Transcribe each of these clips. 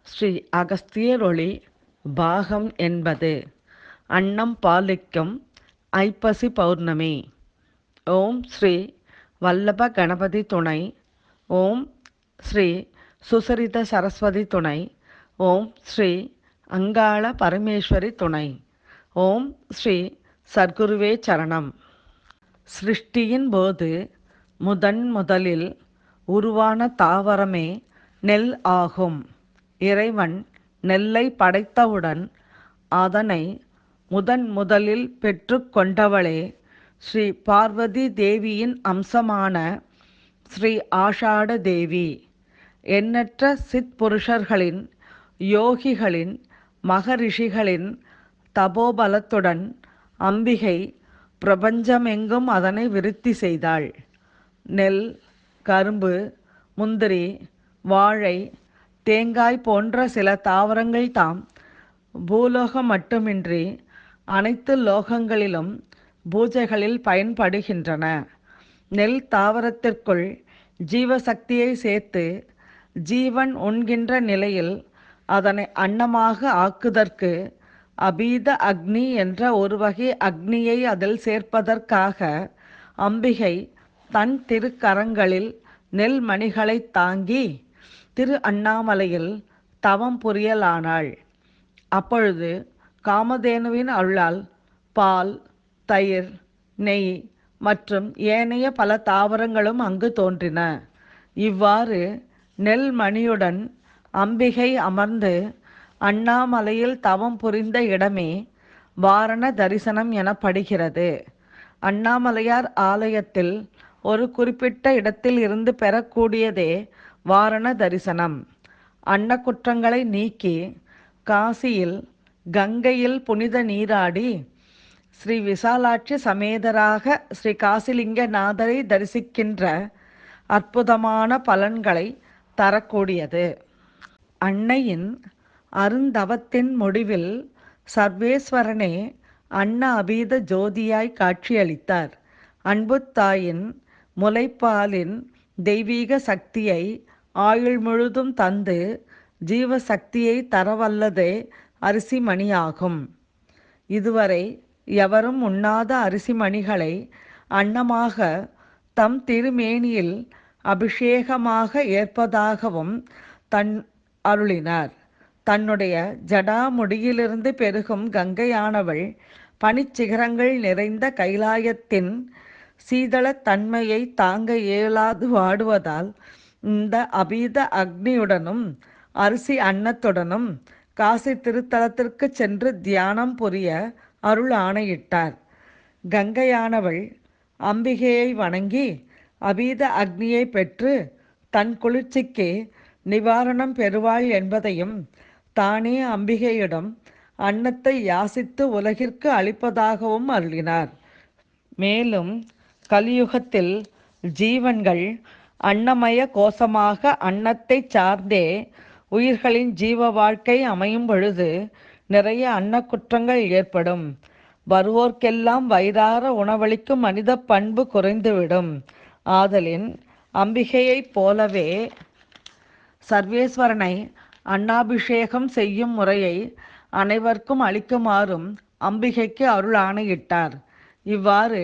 ஸ்ரீ அகஸ்தியரொளி பாகம் 80. அன்னம் பாலிக்கும் ஐப்பசி பௌர்ணமி. ஓம் ஸ்ரீ வல்லப கணபதி துணை. ஓம் ஸ்ரீ சுசரித சரஸ்வதி துணை. ஓம் ஸ்ரீ அங்காள பரமேஸ்வரி துணை. ஓம் ஸ்ரீ சர்க்குருவே சரணம். சிருஷ்டியின் போது முதலில் உருவான தாவரமே நெல் ஆகும். இறைவன் நெல்லை படைத்தவுடன் அதனை முதலில் பெற்று கொண்டவளே ஸ்ரீ பார்வதி தேவியின் அம்சமான ஸ்ரீ ஆஷாட தேவி. எண்ணற்ற சித்புருஷர்களின், யோகிகளின், மகரிஷிகளின் தபோபலத்துடன் அம்பிகை பிரபஞ்சமெங்கும் அதனை விருத்தி செய்தாள். நெல், கரும்பு, முந்திரி, வாழை, தேங்காய் போன்ற சில தாவரங்கள் தாம் பூலோகம் மட்டுமின்றி அனைத்து லோகங்களிலும் பூஜைகளில் பயன்படுகின்றன. நெல் தாவரத்திற்குள் ஜீவசக்தியை சேர்த்து ஜீவன் உண்கின்ற நிலையில் அதனை அன்னமாக ஆக்குதற்கு அபீத அக்னி என்ற ஒரு வகை அக்னியை அதில் சேர்ப்பதற்காக அம்பிகை தன் திருக்கரங்களில் நெல் மணிகளை தாங்கி திரு அண்ணாமலையில் தவம் புரியலானாள். அப்பொழுது காமதேனுவின் அருளால் பால், தயிர், நெய் மற்றும் ஏனைய பல தாவரங்களும் அங்கு தோன்றின. இவ்வாறு நெல் மணியுடன் அம்பிகை அமர்ந்து அண்ணாமலையில் தவம் புரிந்த இடமே வாரண தரிசனம் எனப்படுகிறது. அண்ணாமலையார் ஆலயத்தில் ஒரு குறிப்பிட்ட இடத்தில் இருந்து பெறக்கூடியதே வாரண தரிசனம். அன்னக்குற்றங்களை நீக்கி காசியில் கங்கையில் புனித நீராடி ஸ்ரீ விசாலாட்சி சமேதராக ஸ்ரீ காசிலிங்கநாதரை தரிசிக்கின்ற அற்புதமான பலன்களை தரக்கூடியது. அன்னையின் அருந்தவத்தின் முடிவில் சர்வேஸ்வரனே அன்ன அபீத ஜோதியாய் காட்சியளித்தார். அன்புத்தாயின் முலைப்பாலின் தெய்வீக சக்தியை ஆயுள் முழுதும் தந்து ஜீவசக்தியை தரவல்லதே அரிசிமணியாகும். இதுவரை எவரும் உண்ணாத அரிசிமணிகளை அன்னமாக தம் திருமேனியில் அபிஷேகமாக ஏற்பதாகவும் அருளினார். தன்னுடைய ஜடாமுடியிலிருந்து பெருகும் கங்கையானவள் பனிச்சிகரங்கள் நிறைந்த கைலாயத்தின் சீதளத்தன்மையை தாங்க இயலாது வாடுவதால் இந்த அபீத அக்னியுடனும் அரிசி அன்னத்துடனும் காசி திருத்தலத்திற்கு சென்று தியானம் புரிய அருள் ஆணையிட்டார். கங்கையானவள் அம்பிகையை வணங்கி அபீத அக்னியை பெற்று தன் குளிர்ச்சிக்கு நிவாரணம் பெறுவாள் என்பதையும் தானே அம்பிகையிடம் அன்னத்தை யாசித்து உலகிற்கு அளிப்பதாகவும் அருளினார். மேலும் கலியுகத்தில் ஜீவன்கள் அன்னமய கோஷமாக அன்னத்தை சார்ந்தே உயிர்களின் ஜீவ வாழ்க்கை அமையும் பொழுது நிறைய அன்னக்குற்றங்கள் ஏற்படும். வருவோர்க்கெல்லாம் வயிறார உணவளிக்கும் மனித பண்பு குறைந்துவிடும். ஆதலின் அம்பிகையைப் போலவே சர்வேஸ்வரனை அன்னாபிஷேகம் செய்யும் முறையை அனைவருக்கும் அளிக்குமாறும் அம்பிகைக்கு அருள் ஆணையிட்டார். இவ்வாறு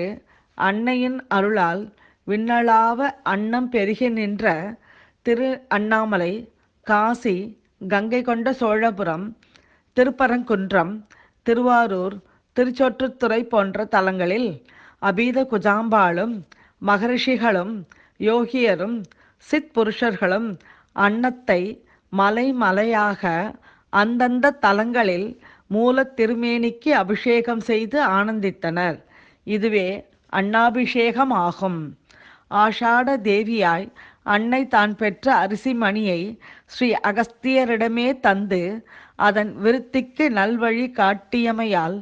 அன்னையின் அருளால் விண்ணளாவ அன்னம் பெருகி நின்ற திரு அண்ணாமலை, காசி, கங்கை கொண்ட சோழபுரம், திருப்பரங்குன்றம், திருவாரூர், திருச்சோற்றுத்துறை போன்ற தலங்களில் அபீத குஜாம்பாளும் மகரிஷிகளும் யோகியரும் சித் புருஷர்களும் அன்னத்தை மலை மலையாக அந்தந்த தலங்களில் மூல திருமேனிக்கு அபிஷேகம் செய்து ஆனந்தித்தனர். இதுவே அன்னாபிஷேகம் ஆகும். ஆஷாட தேவியாய் அன்னை தான் பெற்ற அரிசி மணியை ஸ்ரீ அகஸ்தியரிடமே தந்து அதன் விருத்திக்கு நல்வழி காட்டியமையால்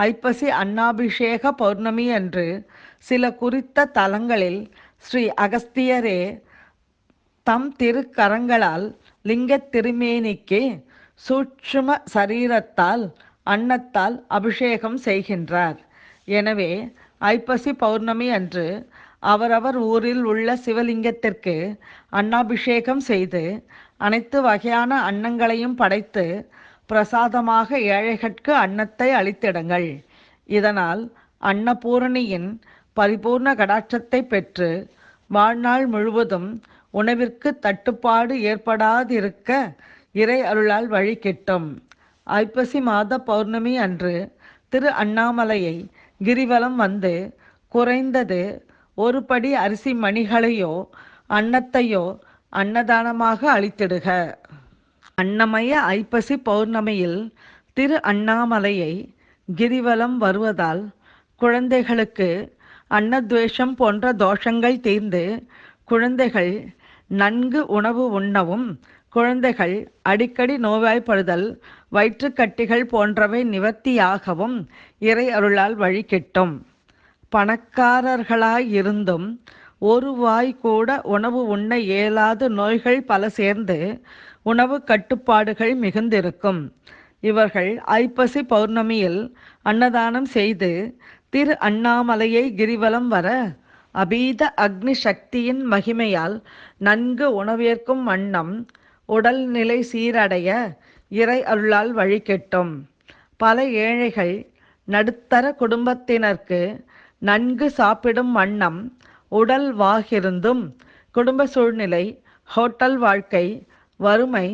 ஐப்பசி அன்னாபிஷேக பௌர்ணமி அன்று சில குறித்த தலங்களில் ஸ்ரீ அகஸ்தியரே தம் திருக்கரங்களால் லிங்க திருமேனிக்கு சூட்சும சரீரத்தால் அன்னத்தால் அபிஷேகம் செய்கின்றார். எனவே ஐப்பசி பௌர்ணமி அன்று அவரவர் ஊரில் உள்ள சிவலிங்கத்திற்கு அன்னாபிஷேகம் செய்து அனைத்து வகையான அன்னங்களையும் படைத்து பிரசாதமாக ஏழைகட்கு அன்னத்தை அளித்திடுங்கள். இதனால் அன்னபூரணியின் பரிபூர்ண கடாட்சத்தை பெற்று வாழ்நாள் முழுவதும் உணவிற்கு தட்டுப்பாடு ஏற்படாதிருக்க இறை அருளால் வழி கிட்டும். ஐப்பசி மாத பௌர்ணமி அன்று திரு அண்ணாமலையை கிரிவலம் வந்து குறைந்தது ஒரு படி அரிசி மணிகளையோ அன்னத்தையோ அன்னதானமாக அளித்திடுக. அன்னமய ஐப்பசி பௌர்ணமியில் திரு அண்ணாமலையை கிரிவலம் வருவதால் குழந்தைகளுக்கு அன்னத்வேஷம் போன்ற தோஷங்கள் தீர்ந்து குழந்தைகள் நன்கு உணவு உண்ணவும், குழந்தைகள் அடிக்கடி நோய்வாய்ப்படுதல், வயிற்றுக்கட்டிகள் போன்றவை நிவர்த்தியாகவும் இறை அருளால் வழி கிட்டும். பணக்காரர்களாயிருந்தும் ஒரு வாய் கூட உணவு உண்ண இயலாத நோய்கள் பல சேர்ந்து உணவு கட்டுப்பாடுகள் மிகுந்திருக்கும். இவர்கள் ஐப்பசி பௌர்ணமியில் அன்னதானம் செய்து திரு அண்ணாமலையை கிரிவலம் வர அபீத அக்னி சக்தியின் மகிமையால் நன்கு உணவேற்கும் வண்ணம் உடல்நிலை சீரடைய இறை அருளால் வழி கெட்டும். பல ஏழைகள் நடுத்தர குடும்பத்தினருக்கு நன்கு சாப்பிடும் வண்ணம் உடல் வாகிருந்தும் குடும்ப சூழ்நிலை, ஹோட்டல் வாழ்க்கை, வறுமை,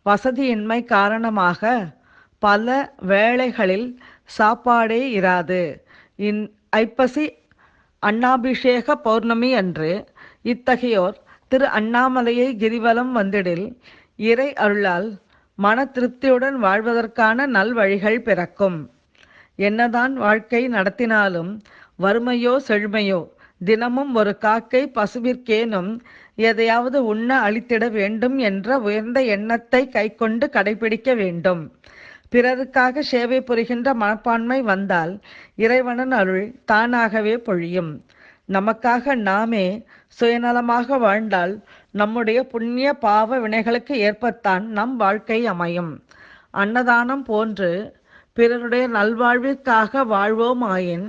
வசதியின்மை காரணமாக பல வேளைகளில் சாப்பாடே இராது. ஐப்பசி அன்னாபிஷேக பௌர்ணமி அன்று இத்தகையோர் திரு அண்ணாமலையை கிரிவலம் வந்திடில் இறை அருளால் மன திருப்தியுடன் வாழ்வதற்கான நல்வழிகள் பிறக்கும். என்னதான் வாழ்க்கை நடத்தினாலும் வறுமையோ செழுமையோ தினமும் ஒரு காக்கை பசுவிற்கேனும் எதையாவது உண்ண அளித்திட வேண்டும் என்ற உயர்ந்த எண்ணத்தை கைக்கொண்டு கடைபிடிக்க வேண்டும். பிறருக்காக சேவை புரிகின்ற மனப்பான்மை வந்தால் இறைவனின் அருள் தானாகவே பொழியும். நமக்காக நாமே சுயநலமாக வாழ்ந்தால் நம்முடைய புண்ணிய பாவ வினைகளுக்கு ஏற்பத்தான் நம் வாழ்க்கை அமையும். அன்னதானம் போன்று பிறருடைய நல்வாழ்விற்காக வாழ்வோமாயின்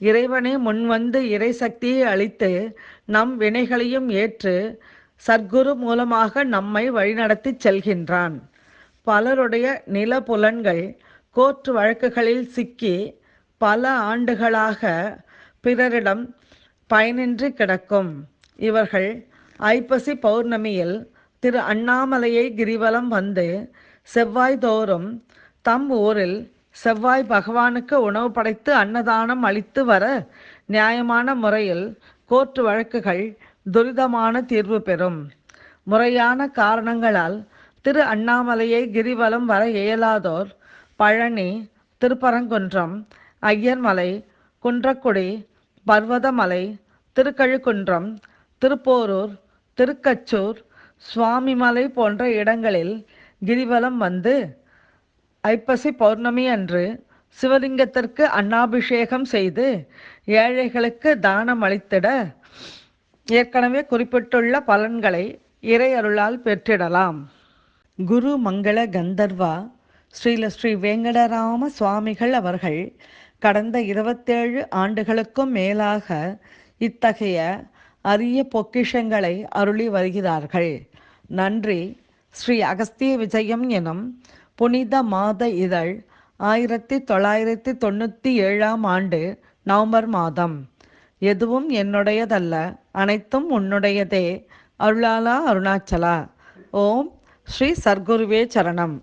இறைவனே முன்வந்து இறை சக்தியை அளித்து நம் வினைகளையும் ஏற்று சத்குரு மூலமாக நம்மை வழிநடத்தி செல்கின்றான். பலருடைய நிலப்புலன்கள் கோர்ட்டு வழக்குகளில் சிக்கி பல ஆண்டுகளாக பிறரிடம் பயனின்றி கிடக்கும். இவர்கள் ஐப்பசி பௌர்ணமியில் திரு அண்ணாமலையை கிரிவலம் வந்து செவ்வாய்தோறும் தம் ஊரில் செவ்வாய் பகவானுக்கு உணவு படைத்து அன்னதானம் அளித்து வர நியாயமான முறையில் கோர்ட்டு வழக்குகள் துரிதமான தீர்வு பெறும். முறையான காரணங்களால் திரு அண்ணாமலையை கிரிவலம் வர இயலாதோர் பழனி, திருப்பரங்குன்றம், ஐயர்மலை, குன்றக்குடி, பர்வதமலை, திருக்கழுக்குன்றம், திருப்போரூர், திருக்கச்சூர், சுவாமிமலை போன்ற இடங்களில் கிரிவலம் வந்து ஐப்பசி பௌர்ணமி அன்று சிவலிங்கத்திற்கு அன்னாபிஷேகம் செய்து ஏழைகளுக்கு தானம் அளித்திட ஏற்கனவே குறிப்பிட்டுள்ள பலன்களை இறை அருளால் பெற்றிடலாம். குரு மங்கள கந்தர்வா ஸ்ரீல ஸ்ரீ வேங்கடராம சுவாமிகள் அவர்கள் கடந்த 27 ஆண்டுகளுக்கும் மேலாக இத்தகைய அரிய பொக்கிஷங்களை அருளி வருகிறார்கள். நன்றி. ஸ்ரீ அகஸ்திய விஜயம் எனும் புனித மாத இதழ் 1997 ஆண்டு நவம்பர் மாதம். எதுவும் என்னுடையதல்ல, அனைத்தும் உன்னுடையதே. அருளாலா அருணாச்சலா. ஓம் ஸ்ரீ சர்க்குருவே சரணம்.